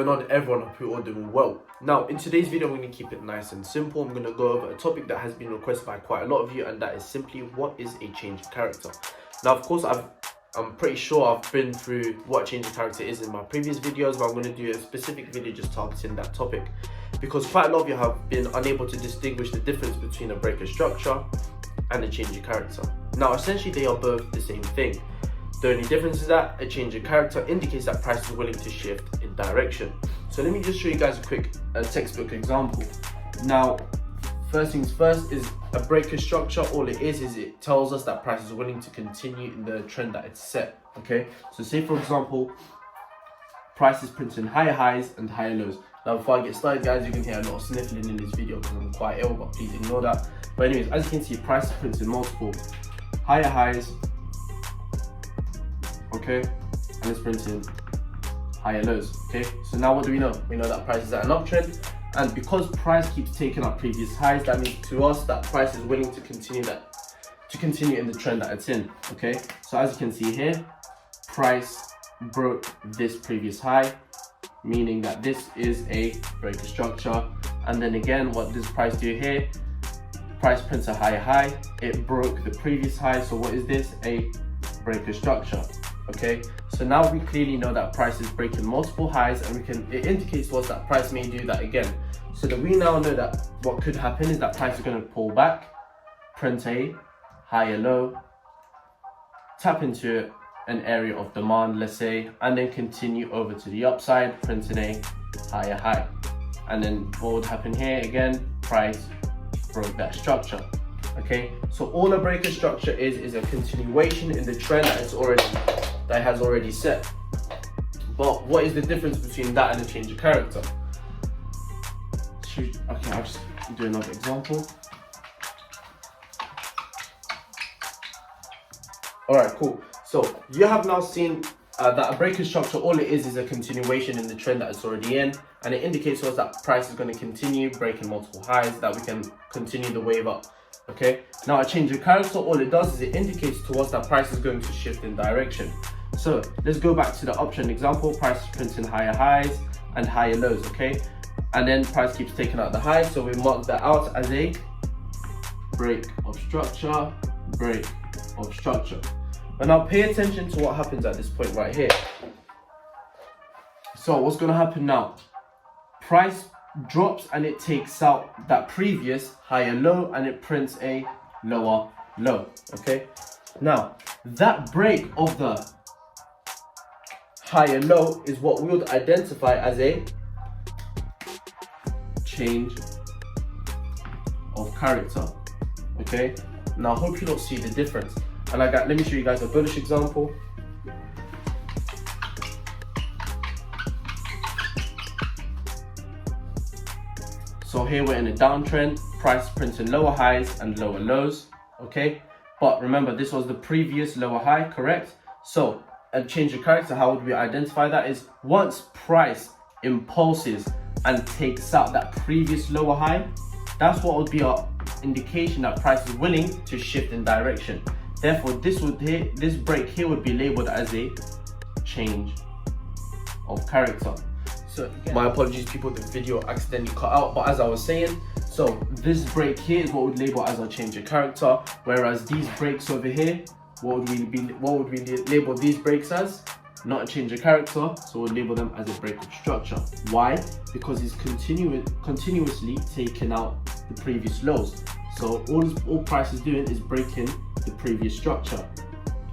going on, everyone? Hope you're all doing well. Now, in today's video, I'm going to keep it nice and simple. I'm going to go over a topic that has been requested by quite a lot of you, and that is simply, what is a change of character? Now, of course, I'm pretty sure I've been through what a change of character is in my previous videos, but I'm going to do a specific video just targeting that topic, because quite a lot of you have been unable to distinguish the difference between a breaker structure and a change of character. Now, essentially, they are both the same thing. The only difference is that a change of character indicates that price is willing to shift in direction. So let me just show you guys a quick textbook example. Now, first things first is a breaker structure. All it is it tells us that price is willing to continue in the trend that it's set. Okay, so say for example, price is printing higher highs and higher lows. Now, before I get started, guys, you can hear a lot of sniffling in this video because I'm quite ill, but please ignore that. But anyways, as you can see, price is printing multiple higher highs, okay, and it's printing higher lows. Okay, so now what do we know? We know that price is at an uptrend, and because price keeps taking up previous highs, that means to us that price is willing to continue in the trend that it's in. Okay, so as you can see here, price broke this previous high, meaning that this is a breaker structure. And then again, what does price do here? Price prints a higher high, it broke the previous high. So what is this? A breaker structure. Okay, so now we clearly know that price is breaking multiple highs, and it indicates to us that price may do that again. So that we now know that what could happen is that price is going to pull back, print a higher low, tap into an area of demand, let's say, and then continue over to the upside, printing a higher high. And then what would happen here? Again, price broke that structure. Okay, so all a breaker structure is a continuation in the trend that has already set. But what is the difference between that and a change of character? Okay, I'll just do another example. Alright, cool. So you have now seen that a breaker structure, all it is a continuation in the trend that it's already in, and it indicates to us that price is going to continue breaking multiple highs, that we can continue the wave up. Okay, now a change of character, all it does is it indicates to us that price is going to shift in direction. So let's go back to the uptrend example. Price is printing higher highs and higher lows. Okay, and then price keeps taking out the highs, so we mark that out as a break of structure, break of structure. But now pay attention to what happens at this point right here. So what's going to happen now? Price drops and it takes out that previous higher low and it prints a lower low. Okay, now that break of the higher low is what we would identify as a change of character. Okay, now I hope you don't see the difference. And let me show you guys a bullish example. So here we're in a downtrend, price printing lower highs and lower lows, okay? But remember, this was the previous lower high, correct? So a change of character, how would we identify that? Is once price impulses and takes out that previous lower high, that's what would be our indication that price is willing to shift in direction. Therefore, this break here would be labeled as a change of character. So my apologies, people, the video accidentally cut out, but as I was saying, so this break here is what we'd label as a change of character, whereas these breaks over here, what would we label these breaks as? Not a change of character, so we'll label them as a break of structure. Why? Because it's continuously taking out the previous lows. So all price is doing is breaking the previous structure,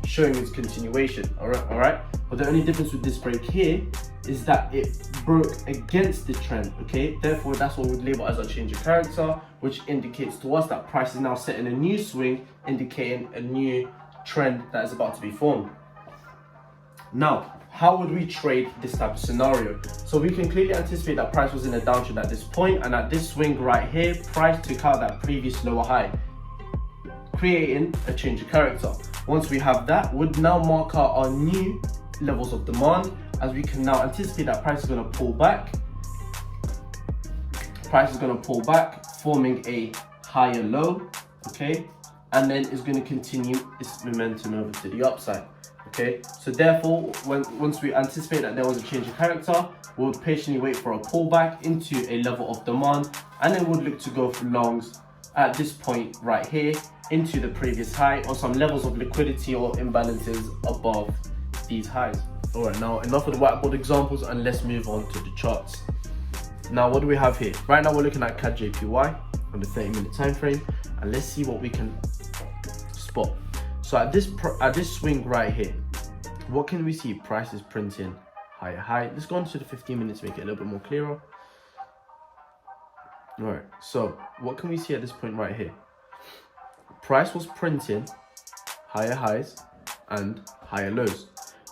showing its continuation. All right. But the only difference with this break here is that it broke against the trend. Okay, therefore that's what we'd label as a change of character, which indicates to us that price is now setting a new swing, indicating a new trend that is about to be formed. Now, how would we trade this type of scenario? So we can clearly anticipate that price was in a downtrend at this point, and at this swing right here, price took out that previous lower high, creating a change of character. Once we have that, we'd now mark out our new levels of demand, as we can now anticipate that price is going to pull back. Price is going to pull back, forming a higher low, okay? And then it's going to continue its momentum over to the upside. Okay, so therefore, once we anticipate that there was a change of character, we would patiently wait for a pullback into a level of demand, and then would look to go for longs at this point right here into the previous high, or some levels of liquidity or imbalances above these highs. All right, now enough of the whiteboard examples, and let's move on to the charts. Now, what do we have here? Right now, we're looking at CAD JPY on the 30-minute time frame, and let's see what we can spot. So at this swing right here, what can we see? Price is printing higher high. Let's go on to the 15 minutes, make it a little bit more clearer. All right, so what can we see at this point right here? Price was printing higher highs and higher lows.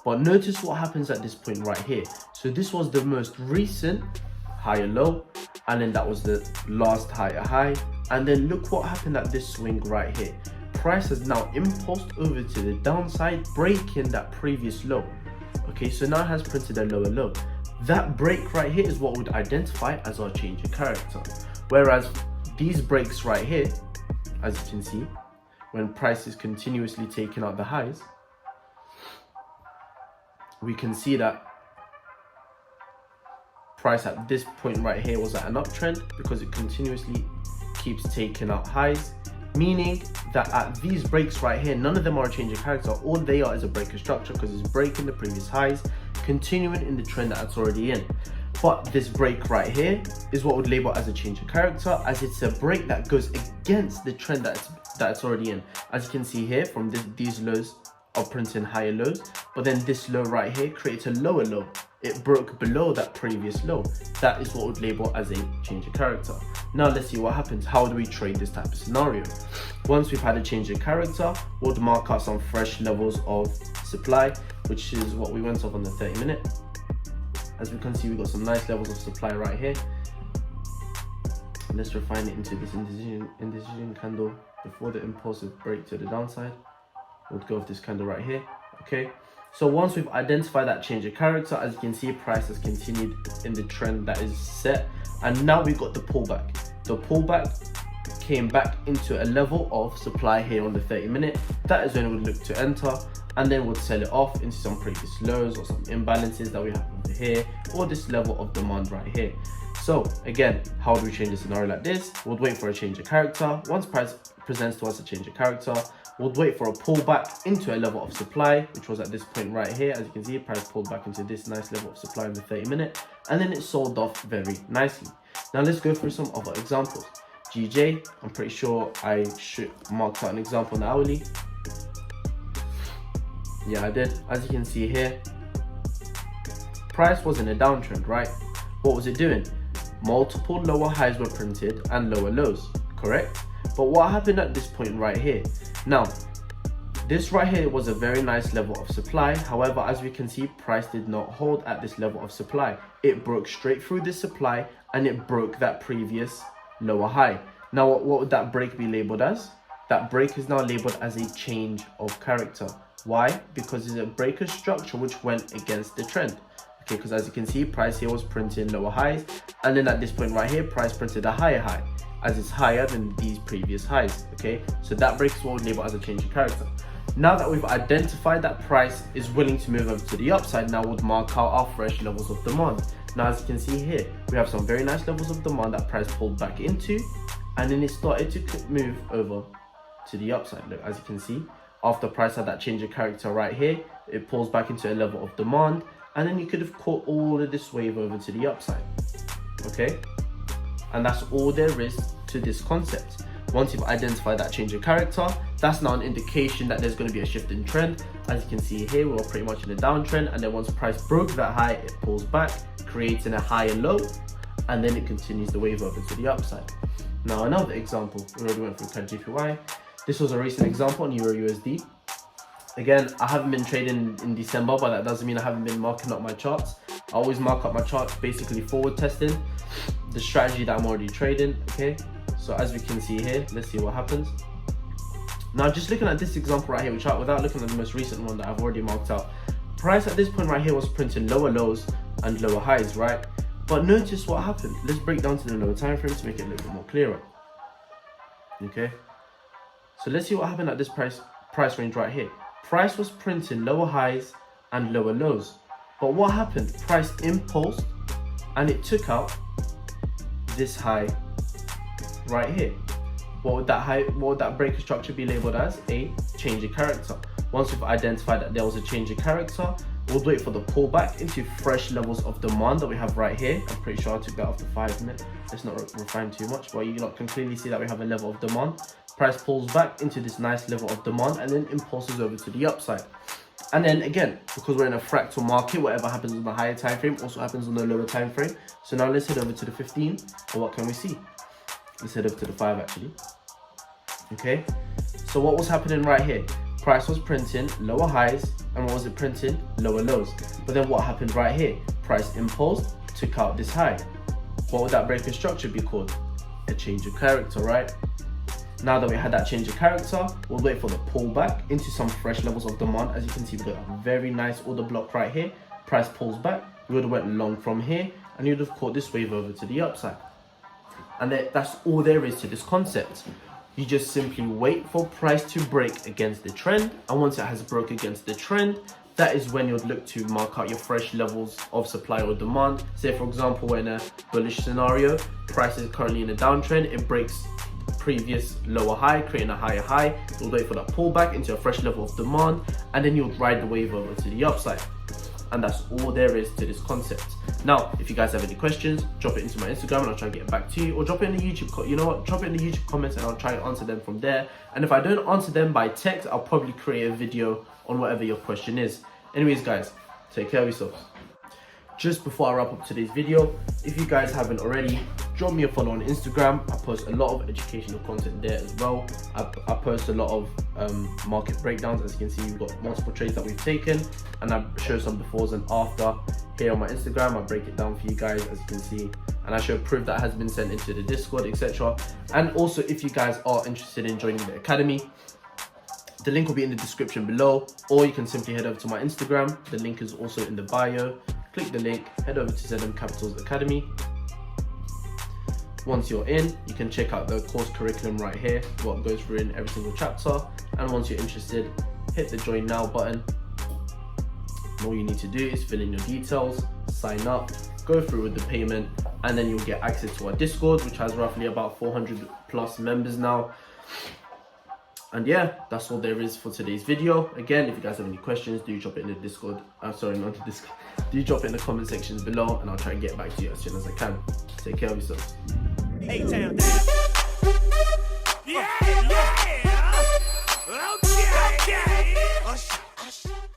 But notice what happens at this point right here. So this was the most recent higher low, and then that was the last higher high. And then look what happened at this swing right here. Price has now impulsed over to the downside, breaking that previous low. Okay, so now it has printed a lower low. That break right here is what would identify as our change of character. Whereas these breaks right here, as you can see, when price is continuously taking out the highs, we can see that price at this point right here was at an uptrend because it continuously keeps taking out highs, meaning that at these breaks right here, none of them are a change of character. All they are is a break of structure because it's breaking the previous highs, continuing in the trend that it's already in. But this break right here is what would label as a change of character, as it's a break that goes against the trend that it's already in. As you can see here, from these lows are printing higher lows, but then this low right here creates a lower low. It broke below that previous low. That is what would label as a change of character. Now let's see what happens. How do we trade this type of scenario? Once we've had a change of character, we'll mark out some fresh levels of supply, which is what we went off on the 30-minute. As we can see, we've got some nice levels of supply right here. Let's refine it into this indecision candle before the impulsive break to the downside. We'll go with this candle right here. Okay, so once we've identified that change of character, as you can see, price has continued in the trend that is set, and now we've got the pullback. The pullback came back into a level of supply here on the 30-minute. That is when we would look to enter, and then we'll sell it off into some previous lows or some imbalances that we have over here, or this level of demand right here. So again, how do we change a scenario like this? We'll wait for a change of character. Once price presents to us a change of character, we'll wait for a pullback into a level of supply, which was at this point right here. As you can see, price pulled back into this nice level of supply in the 30-minute, and then it sold off very nicely. Now let's go through some other examples. GJ, I'm pretty sure I should mark out an example on the hourly. Yeah, I did. As you can see here, price was in a downtrend, right? What was it doing? Multiple lower highs were printed and lower lows, correct? But what happened at this point right here? Now, this right here was a very nice level of supply. However, as we can see, price did not hold at this level of supply. It broke straight through this supply, and it broke that previous lower high. Now, what would that break be labeled as? That break is now labeled as a change of character. Why? Because it's a break of structure which went against the trend. Okay, because as you can see, price here was printing lower highs, and then at this point right here, price printed a higher high, as it's higher than these previous highs. Okay, so that break is what we label as a change of character. Now that we've identified that price is willing to move over to the upside, now we'll mark out our fresh levels of demand. Now, as you can see here, we have some very nice levels of demand that price pulled back into, and then it started to move over to the upside. Look, as you can see, after price had that change of character right here, it pulls back into a level of demand, and then you could have caught all of this wave over to the upside. Okay, and that's all there is to this concept. Once you've identified that change of character, that's now an indication that there's going to be a shift in trend. As you can see here, we're pretty much in a downtrend, and then once price broke that high, it pulls back, creating a higher low, and then it continues the wave over to the upside. Now, another example, we already went through CAD JPY. This was a recent example on Euro USD. Again, I haven't been trading in December, but that doesn't mean I haven't been marking up my charts. I always mark up my charts, basically forward testing the strategy that I'm already trading. Okay, so as we can see here, let's see what happens. Now, just looking at this example right here, without looking at the most recent one that I've already marked out, price at this point right here was printing lower lows and lower highs, right? But notice what happened. Let's break down to the lower time frame to make it a little bit more clearer. Okay, so let's see what happened at this price range right here. price was printing lower highs and lower lows. But what happened? Price impulsed and it took out this high right here. What would that breaker structure be labeled as? A change in character. Once we've identified that there was a change in character, we'll wait for the pullback into fresh levels of demand that we have right here. I'm pretty sure I took that off the 5 minute. Let's not refine too much, but you can clearly see that we have a level of demand. Price pulls back into this nice level of demand and then impulses over to the upside. And then again, because we're in a fractal market, whatever happens on the higher time frame also happens on the lower time frame. So now let's head over to the 15, and what can we see? Let's head over to the 5 actually. Okay, so what was happening right here? Price was printing lower highs, and what was it printing? Lower lows. But then what happened right here? Price impulsed, took out this high. What would that breaker structure be called? A change of character, right? Now that we had that change of character, we'll wait for the pullback into some fresh levels of demand. As you can see, we've got a very nice order block right here. Price pulls back, we would have went long from here, and you'd have caught this wave over to the upside. And that's all there is to this concept. You just simply wait for price to break against the trend, and once it has broke against the trend, that is when you'd look to mark out your fresh levels of supply or demand. Say for example, we're in a bullish scenario, price is currently in a downtrend, it breaks previous lower high, creating a higher high. You'll wait for that pullback into a fresh level of demand, and then you'll ride the wave over to the upside. And that's all there is to this concept. Now, if you guys have any questions, drop it into my Instagram and I'll try and get back to you, or drop it in the YouTube, you know what, drop it in the YouTube comments and I'll try and answer them from there. And if I don't answer them by text, I'll probably create a video on whatever your question is. Anyways guys, take care of yourselves. Just before I wrap up today's video, if you guys haven't already, drop me a follow on Instagram. I post a lot of educational content there as well. I post a lot of market breakdowns. As you can see, we've got multiple trades that we've taken, and I show some befores and after here on my Instagram. I break it down for you guys, as you can see, and I show proof that has been sent into the Discord, etc. And also, if you guys are interested in joining the academy, the link will be in the description below, or you can simply head over to my Instagram. The link is also in the bio. Click the link, head over to ZM Capital's Academy. Once you're in, you can check out the course curriculum right here, what goes through in every single chapter. And once you're interested, hit the join now button. All you need to do is fill in your details, sign up, go through with the payment, and then you'll get access to our Discord, which has roughly about 400 plus members now. And yeah, that's all there is for today's video. Again, if you guys have any questions, do drop it in the Discord. Sorry, not the Discord. Do drop it in the comment sections below, and I'll try and get back to you as soon as I can. Take care of yourselves. Yeah.